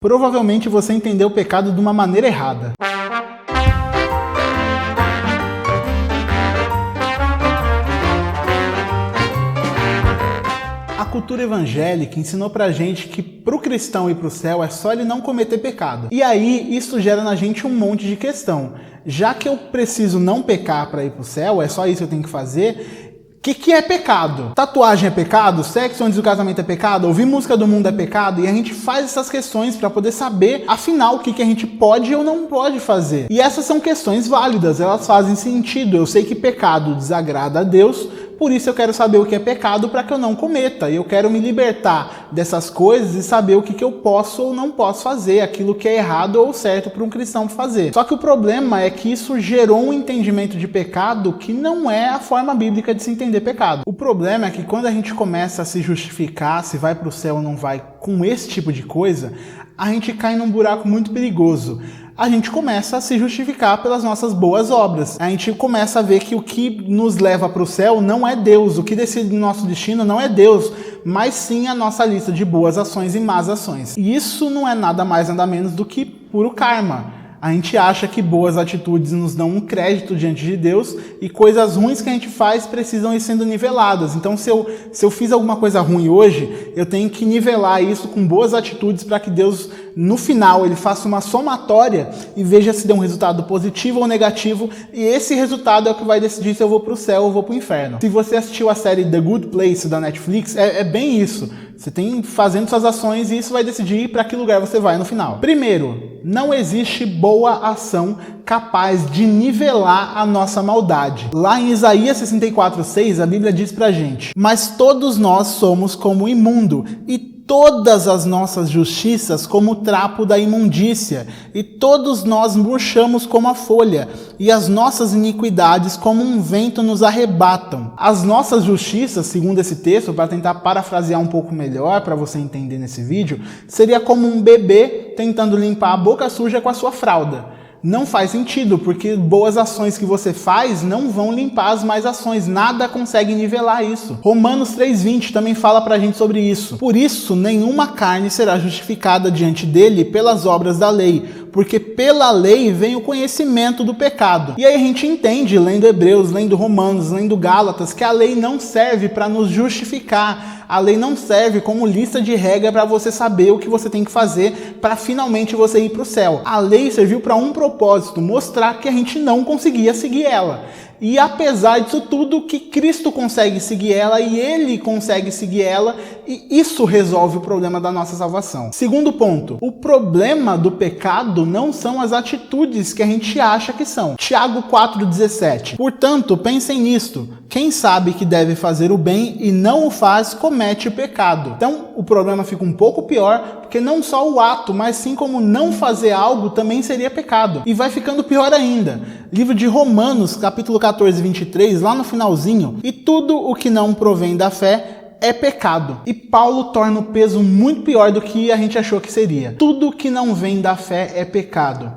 Provavelmente você entendeu o pecado de uma maneira errada. A cultura evangélica ensinou pra gente que pro cristão ir pro céu é só ele não cometer pecado. E aí isso gera na gente um monte de questão. Já que eu preciso não pecar para ir pro céu, é só isso que eu tenho que fazer. O que é pecado? Tatuagem é pecado? Sexo antes do casamento é pecado? Ouvir música do mundo é pecado? E a gente faz essas questões para poder saber, afinal, o que a gente pode ou não pode fazer. E essas são questões válidas, elas fazem sentido. Eu sei que pecado desagrada a Deus, por isso eu quero saber o que é pecado para que eu não cometa. E eu quero me libertar dessas coisas e saber o que eu posso ou não posso fazer, aquilo que é errado ou certo para um cristão fazer. Só que o problema é que isso gerou um entendimento de pecado que não é a forma bíblica de se entender pecado. O problema é que quando a gente começa a se justificar se vai para o céu ou não vai com esse tipo de coisa, a gente cai num buraco muito perigoso. A gente começa a se justificar pelas nossas boas obras. A gente começa a ver que o que nos leva para o céu não é Deus, o que decide o nosso destino não é Deus, mas sim a nossa lista de boas ações e más ações. E isso não é nada mais nada menos do que puro karma. A gente acha que boas atitudes nos dão um crédito diante de Deus e coisas ruins que a gente faz precisam ir sendo niveladas. Então, se eu fiz alguma coisa ruim hoje, eu tenho que nivelar isso com boas atitudes para que Deus, no final, ele faça uma somatória e veja se deu um resultado positivo ou negativo. E esse resultado é o que vai decidir se eu vou para o céu ou vou para o inferno. Se você assistiu a série The Good Place da Netflix, é bem isso. Você tem fazendo suas ações e isso vai decidir para que lugar você vai no final. Primeiro, não existe boa ação capaz de nivelar a nossa maldade. Lá em Isaías 64:6, a Bíblia diz pra gente: mas todos nós somos como imundo, e todas as nossas justiças como o trapo da imundícia, e todos nós murchamos como a folha, e as nossas iniquidades como um vento nos arrebatam. As nossas justiças, segundo esse texto, para tentar parafrasear um pouco melhor, para você entender nesse vídeo, seria como um bebê tentando limpar a boca suja com a sua fralda. Não faz sentido, porque boas ações que você faz não vão limpar as más ações. Nada consegue nivelar isso. Romanos 3:20 também fala pra gente sobre isso. Por isso, nenhuma carne será justificada diante dele pelas obras da lei, porque pela lei vem o conhecimento do pecado. E aí a gente entende, lendo Hebreus, lendo Romanos, lendo Gálatas, que a lei não serve para nos justificar. A lei não serve como lista de regra para você saber o que você tem que fazer para finalmente você ir para o céu. A lei serviu para um propósito, mostrar que a gente não conseguia seguir ela. E apesar disso tudo, que Cristo consegue seguir ela e Ele consegue seguir ela, e isso resolve o problema da nossa salvação. Segundo ponto, o problema do pecado não são as atitudes que a gente acha que são. Tiago 4:17. Portanto, pensem nisto: quem sabe que deve fazer o bem e não o faz, comete o pecado. Então, o problema fica um pouco pior, porque não só o ato, mas sim como não fazer algo também seria pecado. E vai ficando pior ainda. Livro de Romanos, capítulo 14:23, lá no finalzinho: e tudo o que não provém da fé é pecado. E Paulo torna o peso muito pior do que a gente achou que seria. Tudo que não vem da fé é pecado.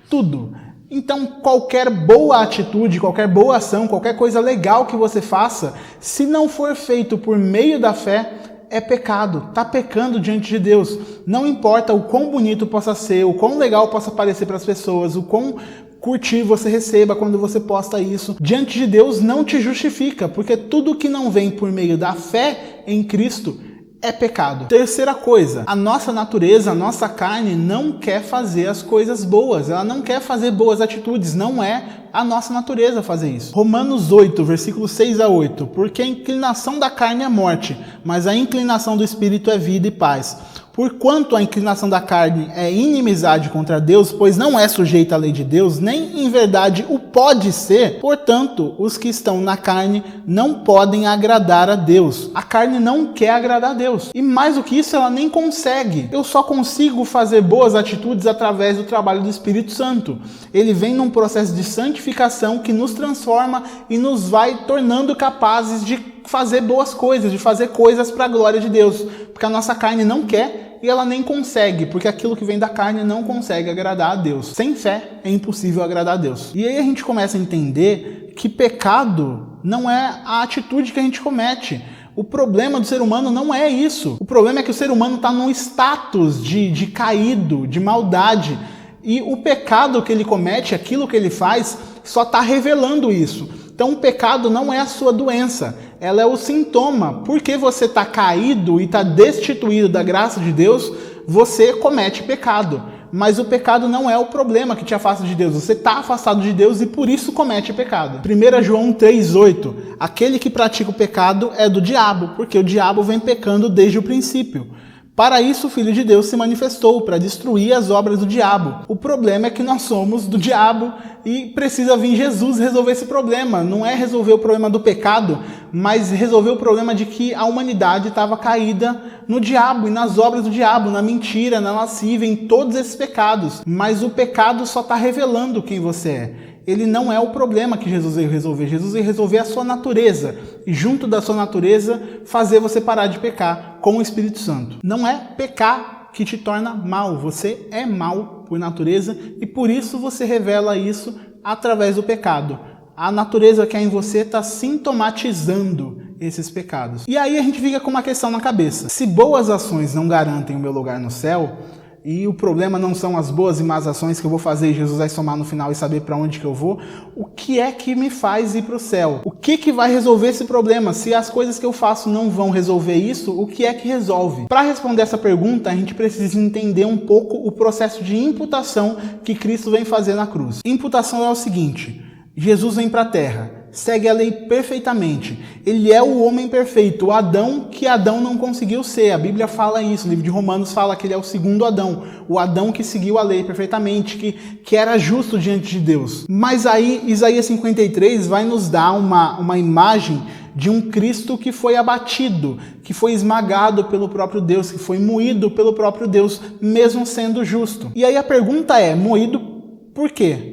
Tudo. Então, qualquer boa atitude, qualquer boa ação, qualquer coisa legal que você faça, se não for feito por meio da fé, é pecado. Tá pecando diante de Deus. Não importa o quão bonito possa ser, o quão legal possa parecer para as pessoas, o quão curtir você receba quando você posta isso. Diante de Deus não te justifica, porque tudo que não vem por meio da fé em Cristo é pecado. Terceira coisa, a nossa natureza, a nossa carne não quer fazer as coisas boas, ela não quer fazer boas atitudes, não é a nossa natureza fazer isso. Romanos 8, versículos 6-8, porque a inclinação da carne é morte, mas a inclinação do Espírito é vida e paz. Porquanto a inclinação da carne é inimizade contra Deus, pois não é sujeita à lei de Deus, nem em verdade o pode ser. Portanto, os que estão na carne não podem agradar a Deus. A carne não quer agradar a Deus. E mais do que isso, ela nem consegue. Eu só consigo fazer boas atitudes através do trabalho do Espírito Santo. Ele vem num processo de santificação que nos transforma e nos vai tornando capazes de fazer boas coisas, de fazer coisas para a glória de Deus. Porque a nossa carne não quer e ela nem consegue, porque aquilo que vem da carne não consegue agradar a Deus. Sem fé é impossível agradar a Deus. E aí a gente começa a entender que pecado não é a atitude que a gente comete. O problema do ser humano não é isso. O problema é que o ser humano está num status de caído, de maldade. E o pecado que ele comete, aquilo que ele faz, só está revelando isso. Então o pecado não é a sua doença, ela é o sintoma. Porque você está caído e está destituído da graça de Deus, você comete pecado. Mas o pecado não é o problema que te afasta de Deus. Você está afastado de Deus e por isso comete pecado. 1 João 3,8. Aquele que pratica o pecado é do diabo, porque o diabo vem pecando desde o princípio. Para isso o Filho de Deus se manifestou, para destruir as obras do diabo. O problema é que nós somos do diabo e precisa vir Jesus resolver esse problema. Não é resolver o problema do pecado, mas resolver o problema de que a humanidade estava caída no diabo e nas obras do diabo, na mentira, na lascívia, em todos esses pecados. Mas o pecado só está revelando quem você é. Ele não é o problema que Jesus veio resolver. Jesus veio resolver a sua natureza. E junto da sua natureza, fazer você parar de pecar com o Espírito Santo. Não é pecar que te torna mal. Você é mal por natureza e por isso você revela isso através do pecado. A natureza que há em você está sintomatizando esses pecados. E aí a gente fica com uma questão na cabeça. Se boas ações não garantem o meu lugar no céu, e o problema não são as boas e más ações que eu vou fazer e Jesus vai somar no final e saber para onde que eu vou, o que é que me faz ir para o céu? O que vai resolver esse problema? Se as coisas que eu faço não vão resolver isso, o que é que resolve? Para responder essa pergunta, a gente precisa entender um pouco o processo de imputação que Cristo vem fazer na cruz. Imputação é o seguinte: Jesus vem para a terra, segue a lei perfeitamente. Ele é o homem perfeito, o Adão que Adão não conseguiu ser. A Bíblia fala isso, o livro de Romanos fala que ele é o segundo Adão, o Adão que seguiu a lei perfeitamente, que era justo diante de Deus. Mas aí Isaías 53 vai nos dar uma imagem de um Cristo que foi abatido, que foi esmagado pelo próprio Deus, que foi moído pelo próprio Deus, mesmo sendo justo. E aí a pergunta é, moído por quê?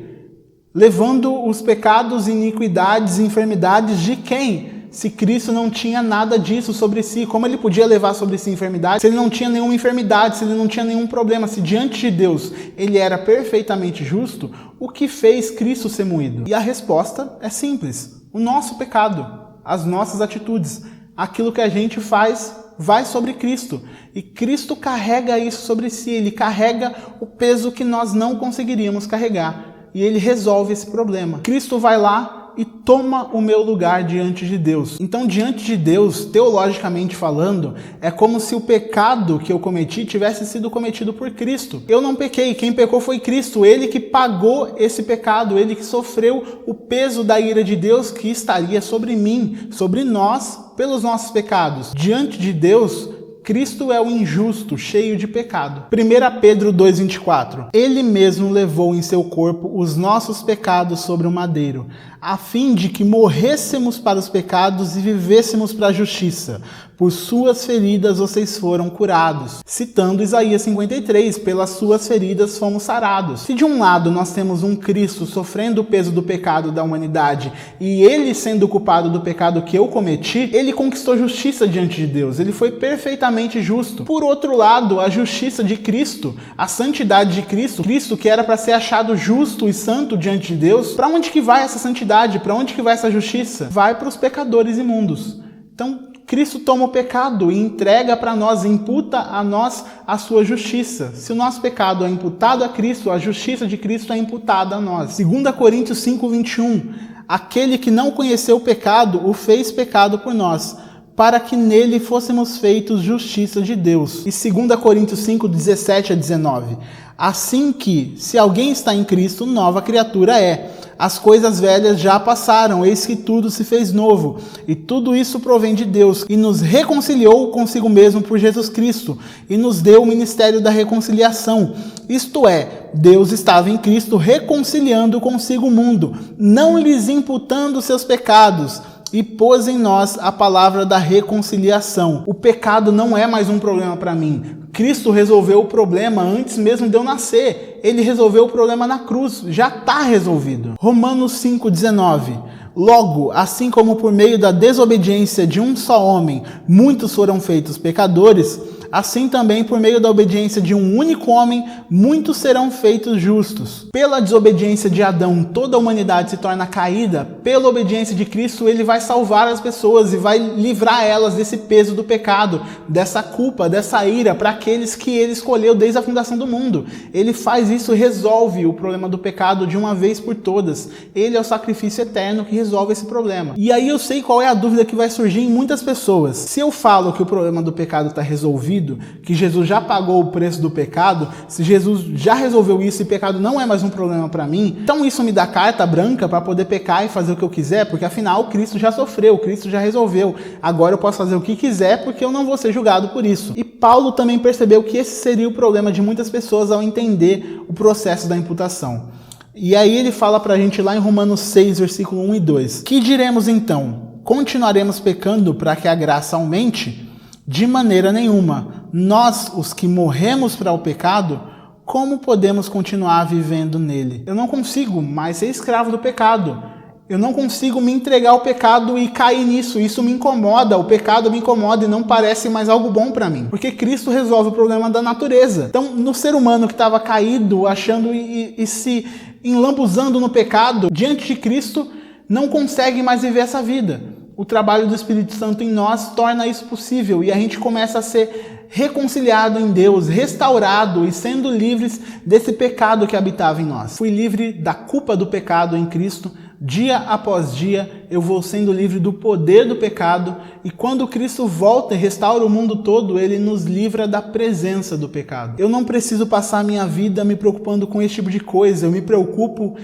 Levando os pecados, iniquidades e enfermidades de quem? Se Cristo não tinha nada disso sobre si, como ele podia levar sobre si enfermidade? Se ele não tinha nenhuma enfermidade, se ele não tinha nenhum problema, se diante de Deus ele era perfeitamente justo, o que fez Cristo ser moído? E a resposta é simples: o nosso pecado, as nossas atitudes, aquilo que a gente faz vai sobre Cristo. E Cristo carrega isso sobre si, ele carrega o peso que nós não conseguiríamos carregar. E ele resolve esse problema. Cristo vai lá e toma o meu lugar diante de Deus. Então, diante de Deus, teologicamente falando, é como se o pecado que eu cometi tivesse sido cometido por Cristo. Eu não pequei, quem pecou foi Cristo. Ele que pagou esse pecado, ele que sofreu o peso da ira de Deus que estaria sobre mim, sobre nós, pelos nossos pecados. Diante de Deus, Cristo é o injusto, cheio de pecado. 1 Pedro 2,24. Ele mesmo levou em seu corpo os nossos pecados sobre o madeiro, a fim de que morrêssemos para os pecados e vivêssemos para a justiça. Por suas feridas vocês foram curados. Citando Isaías 53, pelas suas feridas fomos sarados. Se de um lado nós temos um Cristo sofrendo o peso do pecado da humanidade e ele sendo culpado do pecado que eu cometi, ele conquistou justiça diante de Deus. Ele foi perfeitamente justo. Por outro lado, a justiça de Cristo, a santidade de Cristo, Cristo que era para ser achado justo e santo diante de Deus, para onde que vai essa santidade? Para onde que vai essa justiça? Vai para os pecadores imundos. Então, Cristo toma o pecado e entrega para nós, imputa a nós a sua justiça. Se o nosso pecado é imputado a Cristo, a justiça de Cristo é imputada a nós. 2 Coríntios 5:21. Aquele que não conheceu o pecado, o fez pecado por nós, para que nele fôssemos feitos justiça de Deus. E 2 Coríntios 5:17-19. Assim que, se alguém está em Cristo, nova criatura é. As coisas velhas já passaram, eis que tudo se fez novo. E tudo isso provém de Deus, e nos reconciliou consigo mesmo por Jesus Cristo, e nos deu o ministério da reconciliação. Isto é, Deus estava em Cristo reconciliando consigo o mundo, não lhes imputando seus pecados, e pôs em nós a palavra da reconciliação. O pecado não é mais um problema para mim. Cristo resolveu o problema antes mesmo de eu nascer. Ele resolveu o problema na cruz. Já está resolvido. Romanos 5:19. Logo, assim como por meio da desobediência de um só homem, muitos foram feitos pecadores, assim também por meio da obediência de um único homem, muitos serão feitos justos. Pela desobediência de Adão, toda a humanidade se torna caída. Pela obediência de Cristo, ele vai salvar as pessoas e vai livrar elas desse peso do pecado, dessa culpa, dessa ira, para aqueles que ele escolheu desde a fundação do mundo. Ele faz isso, resolve o problema do pecado de uma vez por todas. Ele é o sacrifício eterno que resolve esse problema. E aí eu sei qual é a dúvida que vai surgir em muitas pessoas. Se eu falo que o problema do pecado está resolvido, que Jesus já pagou o preço do pecado, se Jesus já resolveu isso e pecado não é mais um problema para mim, então isso me dá carta branca para poder pecar e fazer o que eu quiser, porque afinal Cristo já sofreu, Cristo já resolveu. Agora eu posso fazer o que quiser porque eu não vou ser julgado por isso. E Paulo também percebeu que esse seria o problema de muitas pessoas ao entender o processo da imputação. E aí ele fala pra gente lá em Romanos 6, versículo 1 e 2. Que diremos então? Continuaremos pecando para que a graça aumente? De maneira nenhuma. Nós, os que morremos para o pecado, como podemos continuar vivendo nele? Eu não consigo mais ser escravo do pecado. Eu não consigo me entregar ao pecado e cair nisso. Isso me incomoda, o pecado me incomoda e não parece mais algo bom para mim. Porque Cristo resolve o problema da natureza. Então, no ser humano que estava caído, achando e se enlambuzando no pecado, diante de Cristo, não consegue mais viver essa vida. O trabalho do Espírito Santo em nós torna isso possível e a gente começa a ser reconciliado em Deus, restaurado e sendo livres desse pecado que habitava em nós. Fui livre da culpa do pecado em Cristo. Dia após dia eu vou sendo livre do poder do pecado e quando Cristo volta e restaura o mundo todo, ele nos livra da presença do pecado. Eu não preciso passar a minha vida me preocupando com esse tipo de coisa, eu me preocupo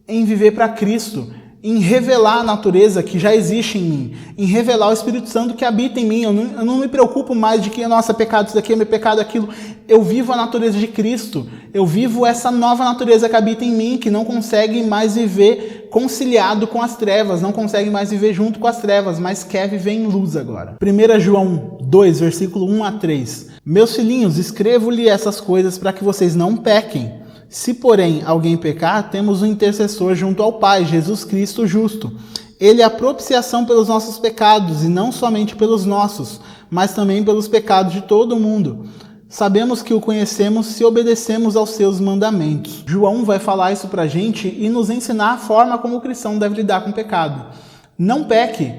em viver para Cristo, em revelar a natureza que já existe em mim, em revelar o Espírito Santo que habita em mim. Eu não me preocupo mais de que, nossa, pecado isso daqui, é meu pecado aquilo. Eu vivo a natureza de Cristo, eu vivo essa nova natureza que habita em mim, que não consegue mais viver conciliado com as trevas, não consegue mais viver junto com as trevas, mas quer viver em luz agora. 1 João 2, versículo 1 a 3. Meus filhinhos, escrevo-lhe essas coisas para que vocês não pequem. Se, porém, alguém pecar, temos um intercessor junto ao Pai, Jesus Cristo justo. Ele é a propiciação pelos nossos pecados, e não somente pelos nossos, mas também pelos pecados de todo o mundo. Sabemos que o conhecemos se obedecemos aos seus mandamentos. João vai falar isso pra gente e nos ensinar a forma como o cristão deve lidar com o pecado. Não peque,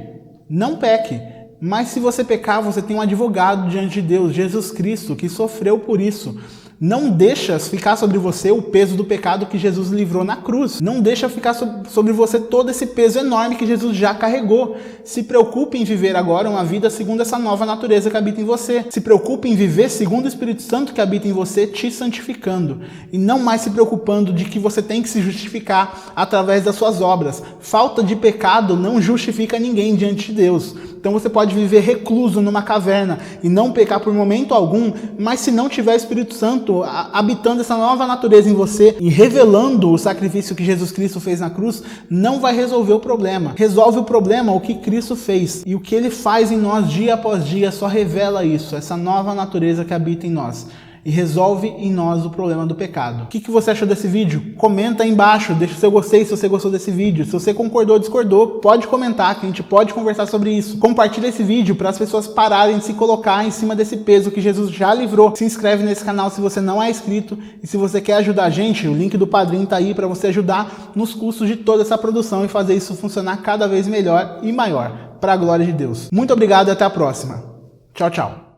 não peque. Mas se você pecar, você tem um advogado diante de Deus, Jesus Cristo, que sofreu por isso. Não deixa ficar sobre você o peso do pecado que Jesus livrou na cruz. Não deixa ficar sobre você todo esse peso enorme que Jesus já carregou. Se preocupe em viver agora uma vida segundo essa nova natureza que habita em você. Se preocupe em viver segundo o Espírito Santo que habita em você, te santificando. E não mais se preocupando de que você tem que se justificar através das suas obras. Falta de pecado não justifica ninguém diante de Deus. Então você pode viver recluso numa caverna e não pecar por momento algum, mas se não tiver o Espírito Santo habitando essa nova natureza em você e revelando o sacrifício que Jesus Cristo fez na cruz, não vai resolver o problema. Resolve o problema o que Cristo fez. E o que ele faz em nós dia após dia só revela isso, essa nova natureza que habita em nós. E resolve em nós o problema do pecado. O que você achou desse vídeo? Comenta aí embaixo, deixa o seu gostei se você gostou desse vídeo. Se você concordou ou discordou, pode comentar, que a gente pode conversar sobre isso. Compartilha esse vídeo para as pessoas pararem de se colocar em cima desse peso que Jesus já livrou. Se inscreve nesse canal se você não é inscrito. E se você quer ajudar a gente, o link do Padrim tá aí para você ajudar nos custos de toda essa produção e fazer isso funcionar cada vez melhor e maior, para a glória de Deus. Muito obrigado e até a próxima. Tchau, tchau.